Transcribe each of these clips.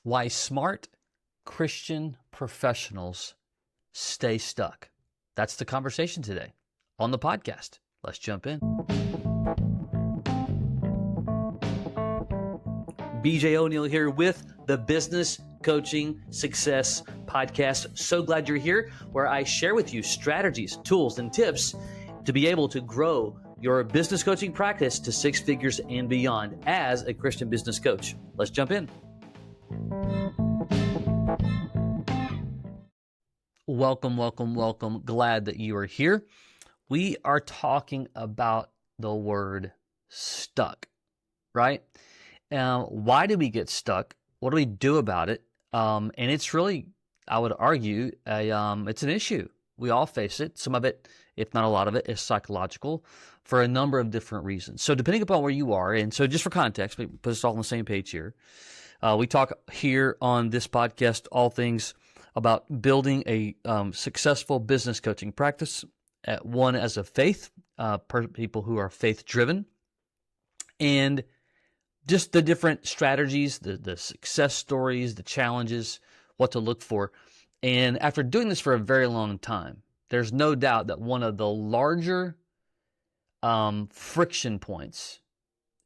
Why smart Christian professionals stay stuck. That's the conversation today on the podcast. Let's jump in. BJ O'Neill here with the Business Coaching Success Podcast. So glad you're here, where I share with you strategies, tools, and tips to be able to grow your business coaching practice to six figures and beyond as a Christian business coach. Let's jump in. Welcome. Glad that you are here. We are talking about the word stuck, right? Why do we get stuck? What do we do about it? And it's really, I would argue, it's an issue. We all face it. Some of it, if not a lot of it, is psychological for a number of different reasons. So depending upon where you are, and so just for context, we put us all on the same page here. We talk here on this podcast all things about building a successful business coaching practice, one as a faith, people who are faith-driven, and just the different strategies, the success stories, the challenges, what to look for. And after doing this for a very long time, there's no doubt that one of the larger friction points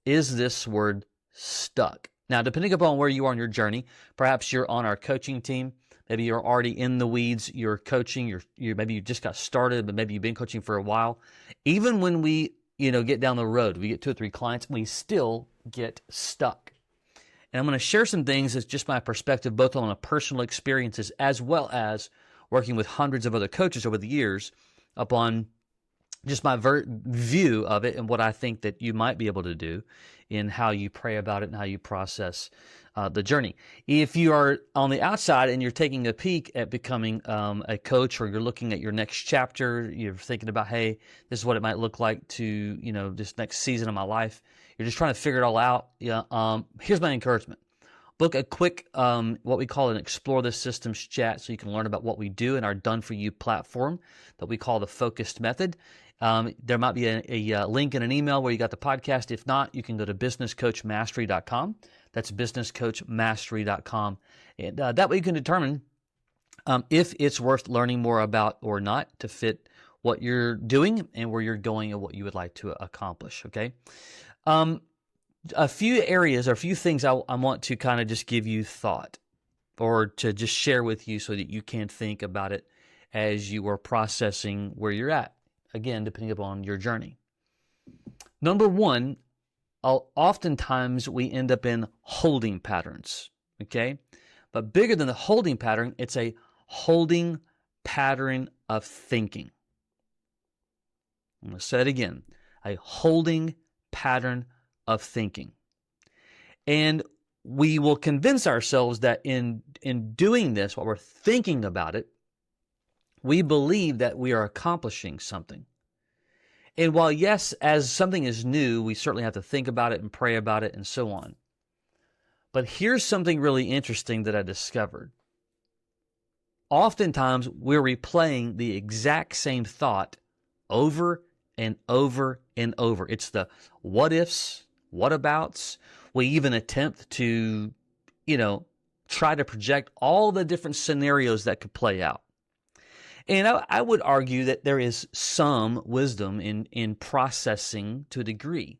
is this word stuck. Now, depending upon where you are in your journey, perhaps you're on our coaching team, maybe you're already in the weeds, you're coaching, maybe you just got started, but maybe you've been coaching for a while. Even when we get down the road, we get 2 or 3 clients, we still get stuck. And I'm going to share some things as just my perspective, both on a personal experiences as well as working with hundreds of other coaches over the years upon just my view of it and what I think that you might be able to do in how you pray about it and how you process the journey. If you are on the outside and you're taking a peek at becoming a coach, or you're looking at your next chapter, you're thinking about, hey, this is what it might look like to, this next season of my life. You're just trying to figure it all out. Here's my encouragement. Book a quick, what we call an Explore the Systems chat, so you can learn about what we do in our Done For You platform that we call the Focused Method. There might be a link in an email where you got the podcast. If not, you can go to businesscoachmastery.com. That's businesscoachmastery.com. And that way you can determine if it's worth learning more about or not to fit what you're doing and where you're going and what you would like to accomplish, okay? A few areas or a few things I want to kind of just give you thought or to just share with you so that you can think about it as you are processing where you're at. Again, depending upon your journey. Number one, oftentimes we end up in holding patterns, okay? But bigger than the holding pattern, it's a holding pattern of thinking. I'm going to say it again, a holding pattern of thinking. And we will convince ourselves that in doing this, while we're thinking about it, we believe that we are accomplishing something. And while, yes, as something is new, we certainly have to think about it and pray about it and so on. But here's something really interesting that I discovered. Oftentimes, we're replaying the exact same thought over and over and over. It's the what ifs, what abouts. We even attempt to, try to project all the different scenarios that could play out. And I would argue that there is some wisdom in processing to a degree.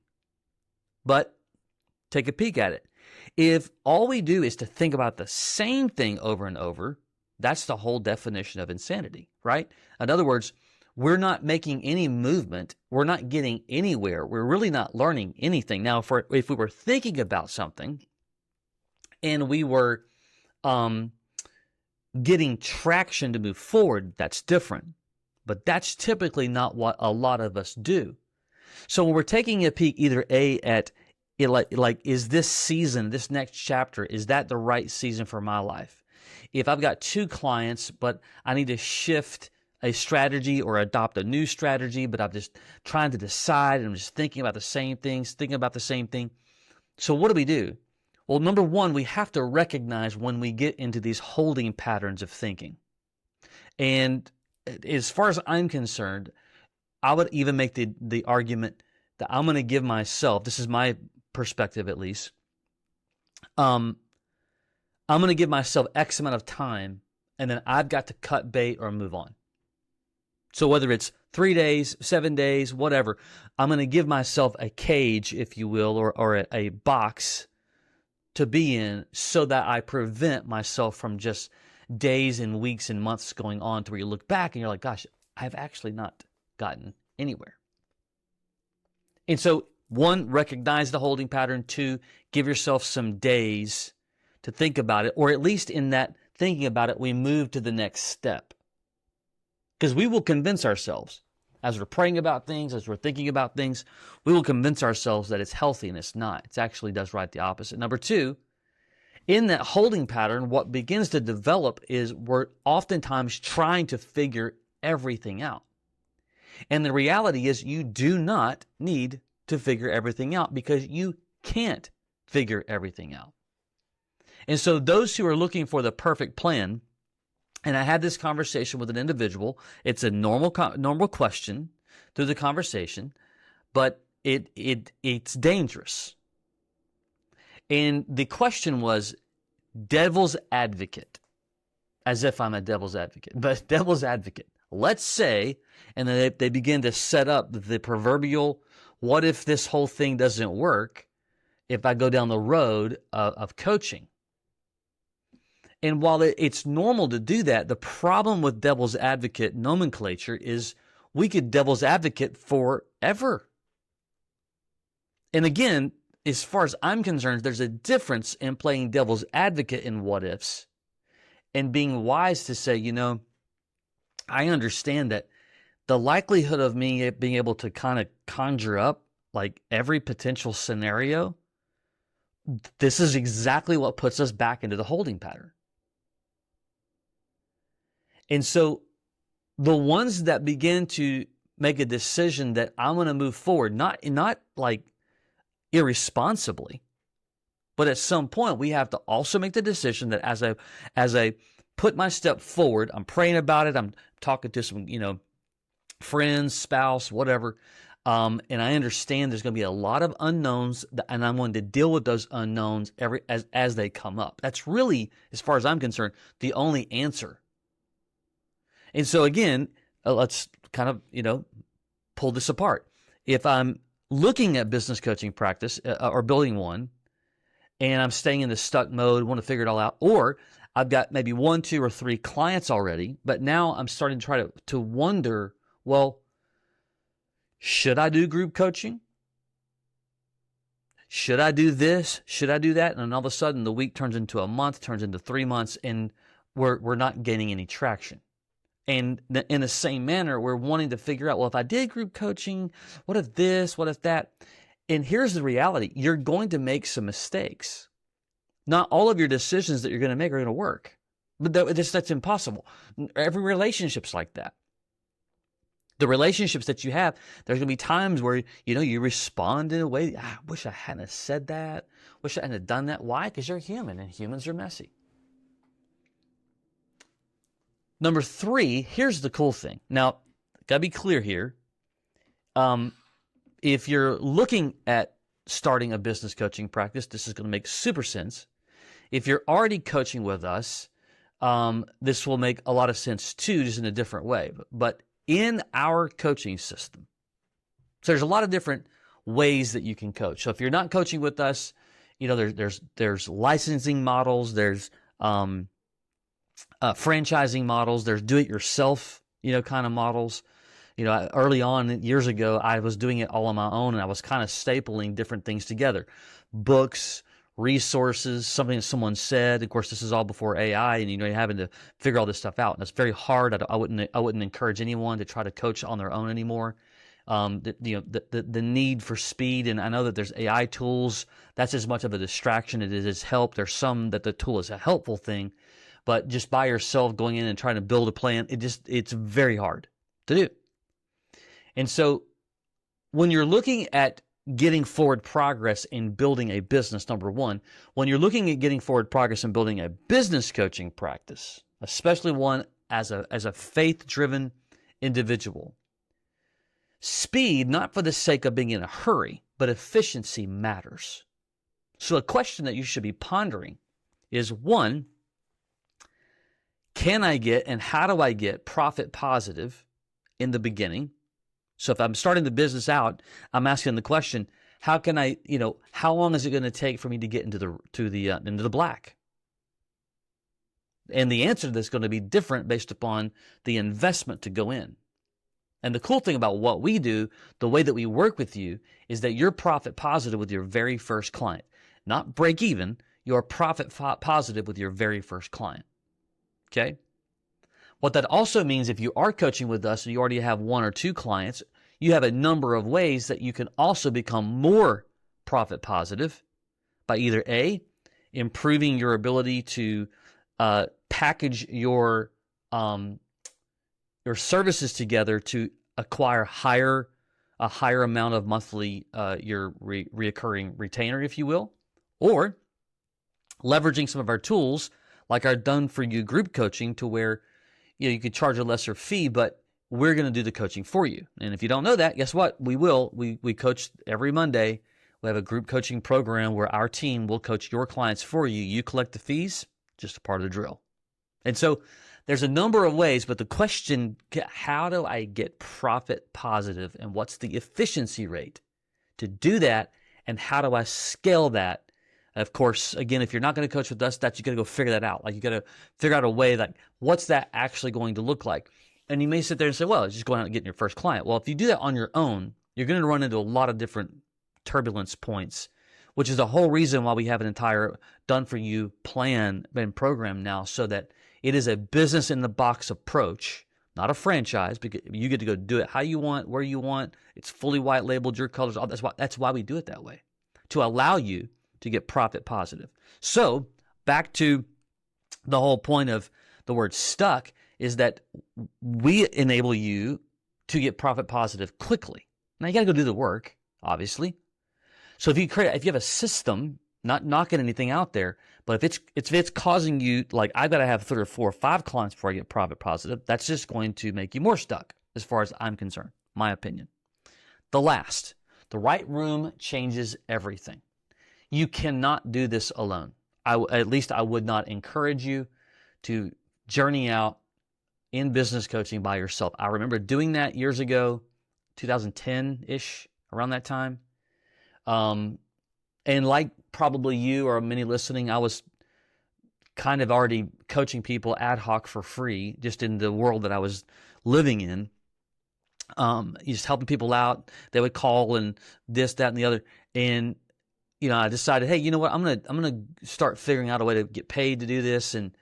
But take a peek at it. If all we do is to think about the same thing over and over, that's the whole definition of insanity, right? In other words, we're not making any movement. We're not getting anywhere. We're really not learning anything. Now, if we were thinking about something and we were getting traction to move forward, that's different. But that's typically not what a lot of us do. So when we're taking a peek either at is this season, this next chapter, is that the right season for my life? If I've got 2 clients, but I need to shift a strategy or adopt a new strategy, but I'm just trying to decide and I'm just thinking about the same things, So what do? Well, number one, we have to recognize when we get into these holding patterns of thinking. And as far as I'm concerned, I would even make the argument that I'm going to give myself, this is my perspective at least, I'm I'm going to give myself X amount of time, and then I've got to cut bait or move on. So whether it's 3 days, 7 days, whatever, I'm going to give myself a cage, if you will, or a box to be in so that I prevent myself from just days and weeks and months going on to where you look back and you're like, gosh, I've actually not gotten anywhere. And so, one, recognize the holding pattern. 2, give yourself some days to think about it, or at least in that thinking about it, we move to the next step. Because we will convince ourselves, as we're praying about things, as we're thinking about things, we will convince ourselves that it's healthy and it's not. It actually does right the opposite. Number 2, in that holding pattern, what begins to develop is we're oftentimes trying to figure everything out. And the reality is you do not need to figure everything out because you can't figure everything out. And so those who are looking for the perfect plan, and I had this conversation with an individual. It's a normal question through the conversation, but it's dangerous. And the question was devil's advocate, as if I'm a devil's advocate, but devil's advocate. Let's say, and then they begin to set up the proverbial, what if this whole thing doesn't work if I go down the road of coaching? And while it's normal to do that, the problem with devil's advocate nomenclature is we could devil's advocate forever. And again, as far as I'm concerned, there's a difference in playing devil's advocate in what ifs and being wise to say, I understand that the likelihood of me being able to kind of conjure up like every potential scenario, this is exactly what puts us back into the holding pattern. And so the ones that begin to make a decision that I'm going to move forward, not like irresponsibly, but at some point we have to also make the decision that as I put my step forward, I'm praying about it, I'm talking to some, friends, spouse, whatever, and I understand there's going to be a lot of unknowns, and I'm going to deal with those unknowns as they come up. That's really, as far as I'm concerned, the only answer. And so again, let's kind of, pull this apart. If I'm looking at business coaching practice or building one, and I'm staying in the stuck mode, want to figure it all out, or I've got maybe 1, 2, or 3 clients already, but now I'm starting to try to wonder, well, should I do group coaching? Should I do this? Should I do that? And then all of a sudden the week turns into a month, turns into 3 months, and we're not gaining any traction. And in the same manner, we're wanting to figure out, well, if I did group coaching, what if this, what if that? And here's the reality. You're going to make some mistakes. Not all of your decisions that you're going to make are going to work. But that's impossible. Every relationship's like that. The relationships that you have, there's going to be times where, you respond in a way, I wish I hadn't have said that. Wish I hadn't have done that. Why? Because you're human and humans are messy. Number 3, here's the cool thing. Now, got to be clear here. If you're looking at starting a business coaching practice, this is going to make super sense. If you're already coaching with us, this will make a lot of sense too, just in a different way. But in our coaching system, so there's a lot of different ways that you can coach. So if you're not coaching with us, there's licensing models, there's franchising models, there's do-it-yourself, kind of models. Early on, years ago, I was doing it all on my own, and I was kind of stapling different things together. Books, resources, something that someone said. Of course, this is all before AI, and you're having to figure all this stuff out. And it's very hard. I wouldn't encourage anyone to try to coach on their own anymore. The need for speed, and I know that there's AI tools. That's as much of a distraction as it is help. There's some that the tool is a helpful thing, but just by yourself going in and trying to build a plan, it's very hard to do. And so when you're looking at getting forward progress in building a business, number 1, when you're looking at getting forward progress in building a business coaching practice, especially one as a faith-driven individual, speed, not for the sake of being in a hurry, but efficiency matters. So a question that you should be pondering is one, can I get and how do I get profit positive in the beginning? So if I'm starting the business out, I'm asking the question, how can I, how long is it going to take for me to get into the black? And the answer to this is going to be different based upon the investment to go in. And the cool thing about what we do, the way that we work with you, is that you're profit positive with your very first client. Not break even, you're profit positive with your very first client. Okay? What that also means, if you are coaching with us and you already have one or two clients, you have a number of ways that you can also become more profit positive by either A, improving your ability to package your services together to acquire a higher amount of monthly your reoccurring retainer, if you will, or leveraging some of our tools like our Done For You group coaching to where you could charge a lesser fee, but we're going to do the coaching for you. And if you don't know that, guess what? We will. We coach every Monday. We have a group coaching program where our team will coach your clients for you. You collect the fees, just a part of the drill. And so there's a number of ways, but the question, how do I get profit positive and what's the efficiency rate to do that, and how do I scale that? Of course, again, if you're not going to coach with us, you got to go figure that out. Like you got to figure out a way, like what's that actually going to look like? And you may sit there and say, well, it's just going out and getting your first client. Well, if you do that on your own, you're going to run into a lot of different turbulence points, which is the whole reason why we have an entire Done For You plan and program now, so that it is a business in the box approach, not a franchise, because you get to go do it how you want, where you want. It's fully white labeled, your colors. That's why we do it that way, to allow you to get profit positive. So back to the whole point of the word stuck is that we enable you to get profit positive quickly. Now you got to go do the work, obviously. So if you have a system, not knocking anything out there, but if it's causing you, like I've got to have 3 or 4 or 5 clients before I get profit positive, that's just going to make you more stuck as far as I'm concerned, my opinion. The right room changes everything. You cannot do this alone. At least I would not encourage you to journey out in business coaching by yourself. I remember doing that years ago, 2010-ish, around that time. And like probably you or many listening, I was kind of already coaching people ad hoc for free, just in the world that I was living in. Just helping people out. They would call and this, that, and the other. And I decided, hey, you know what? I'm gonna start figuring out a way to get paid to do this. And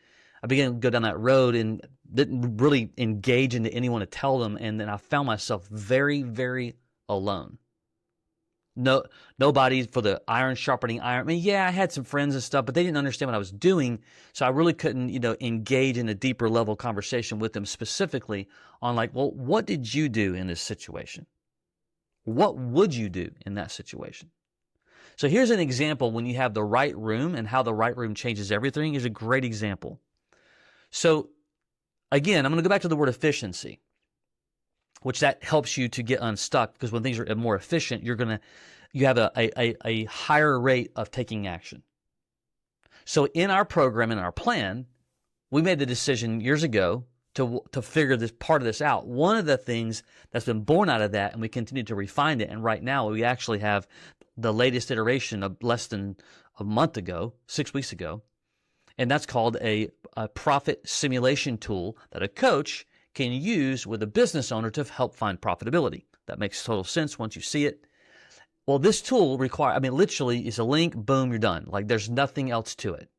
I began to go down that road and didn't really engage into anyone to tell them. And then I found myself very, very alone. No, nobody for the iron sharpening iron. I mean, yeah, I had some friends and stuff, but they didn't understand what I was doing. So I really couldn't, engage in a deeper level conversation with them specifically on like, well, what did you do in this situation? What would you do in that situation? So here's an example when you have the right room and how the right room changes everything. Is a great example. So again, I'm going to go back to the word efficiency, which that helps you to get unstuck, because when things are more efficient, you have a higher rate of taking action. So in our program, in our plan, we made the decision years ago to figure this part of this out. One of the things that's been born out of that, and we continue to refine it, and right now we actually have the latest iteration of less than a month ago, 6 weeks ago, and that's called a profit simulation tool that a coach can use with a business owner to help find profitability. That makes total sense once you see it. Well, this tool literally is a link, boom, you're done. Like there's nothing else to it,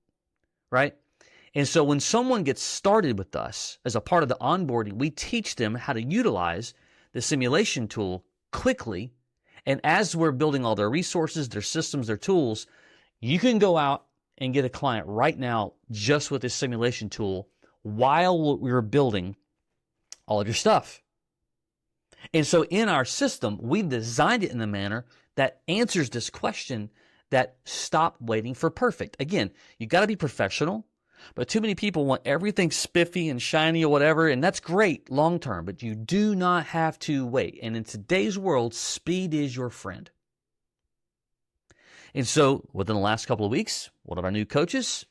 right? And so when someone gets started with us as a part of the onboarding, we teach them how to utilize the simulation tool quickly. And as we're building all their resources, their systems, their tools, you can go out and get a client right now just with this simulation tool while we're building all of your stuff. And so in our system, we've designed it in a manner that answers this question, that stop waiting for perfect. Again, you got to be professional, but too many people want everything spiffy and shiny or whatever, and that's great long term, but you do not have to wait. And in today's world, speed is your friend. And so within the last couple of weeks, one of our new coaches,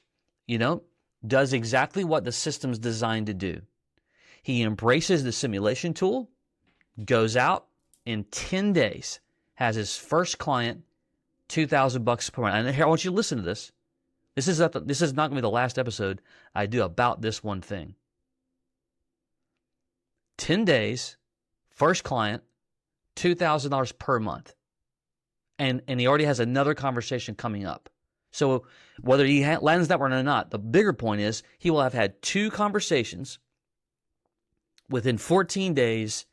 does exactly what the system's designed to do. He embraces the simulation tool, goes out in 10 days, has his first client, $2,000 per month. And here, I want you to listen to this. This is not going to be the last episode I do about this one thing. 10 days, first client, $2,000 per month. And he already has another conversation coming up. So whether he lands that one or not, the bigger point is he will have had 2 conversations within 14 days,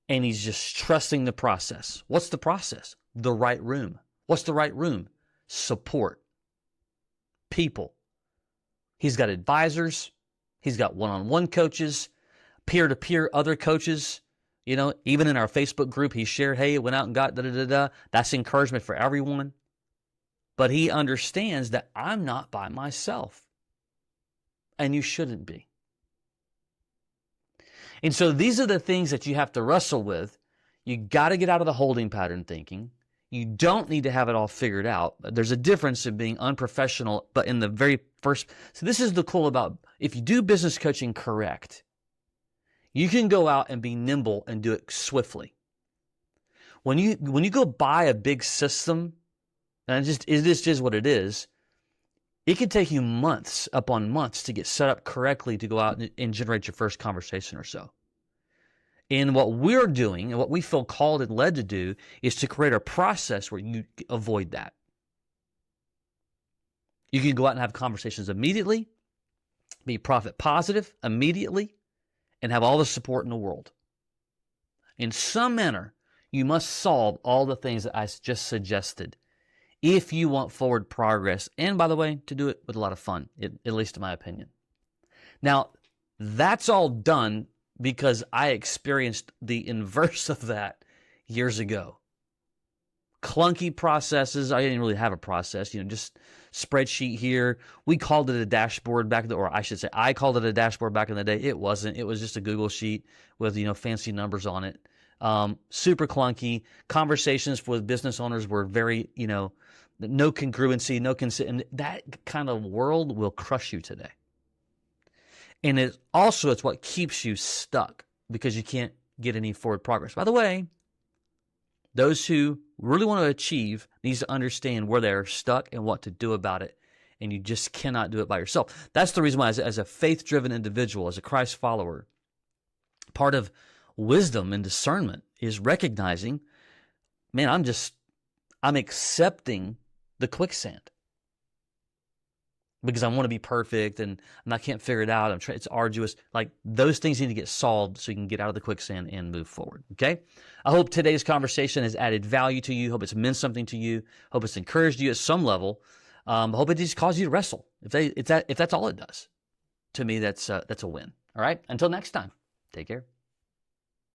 and he's just trusting the process. What's the process? The right room. What's the right room? Support. People. He's got advisors. He's got one-on-one coaches, peer-to-peer other coaches. Even in our Facebook group, he shared, hey, went out and got da-da-da-da. That's encouragement for everyone. But he understands that I'm not by myself. And you shouldn't be. And so these are the things that you have to wrestle with. You got to get out of the holding pattern thinking. You don't need to have it all figured out. There's a difference in being unprofessional, but in the very first. So this is the cool about, if you do business coaching correct, you can go out and be nimble and do it swiftly. When you go buy a big system, and it is just what it is, it can take you months upon months to get set up correctly to go out and generate your first conversation or so. And what we're doing and what we feel called and led to do is to create a process where you avoid that. You can go out and have conversations immediately, be profit positive immediately, and have all the support in the world. In some manner, you must solve all the things that I just suggested if you want forward progress. And by the way, to do it with a lot of fun, at least in my opinion. Now, that's all done because I experienced the inverse of that years ago. Clunky processes. I didn't really have a process, just spreadsheet here. We called it a dashboard back then, or I should say I called it a dashboard back in the day. It wasn't. It was just a Google sheet with, fancy numbers on it. Super clunky. Conversations with business owners were very, no congruency, no consent. And that kind of world will crush you today. And it's what keeps you stuck because you can't get any forward progress. By the way, those who really want to achieve needs to understand where they're stuck and what to do about it. And you just cannot do it by yourself. That's the reason why as a faith-driven individual, as a Christ follower, part of wisdom and discernment is recognizing, man, I'm accepting the quicksand. Because I want to be perfect and I can't figure it out. It's arduous. Like those things need to get solved so you can get out of the quicksand and move forward. Okay? I hope today's conversation has added value to you. Hope it's meant something to you. Hope it's encouraged you at some level. Hope it just caused you to wrestle. If that's all it does, to me, that's a win. All right? Until next time, take care.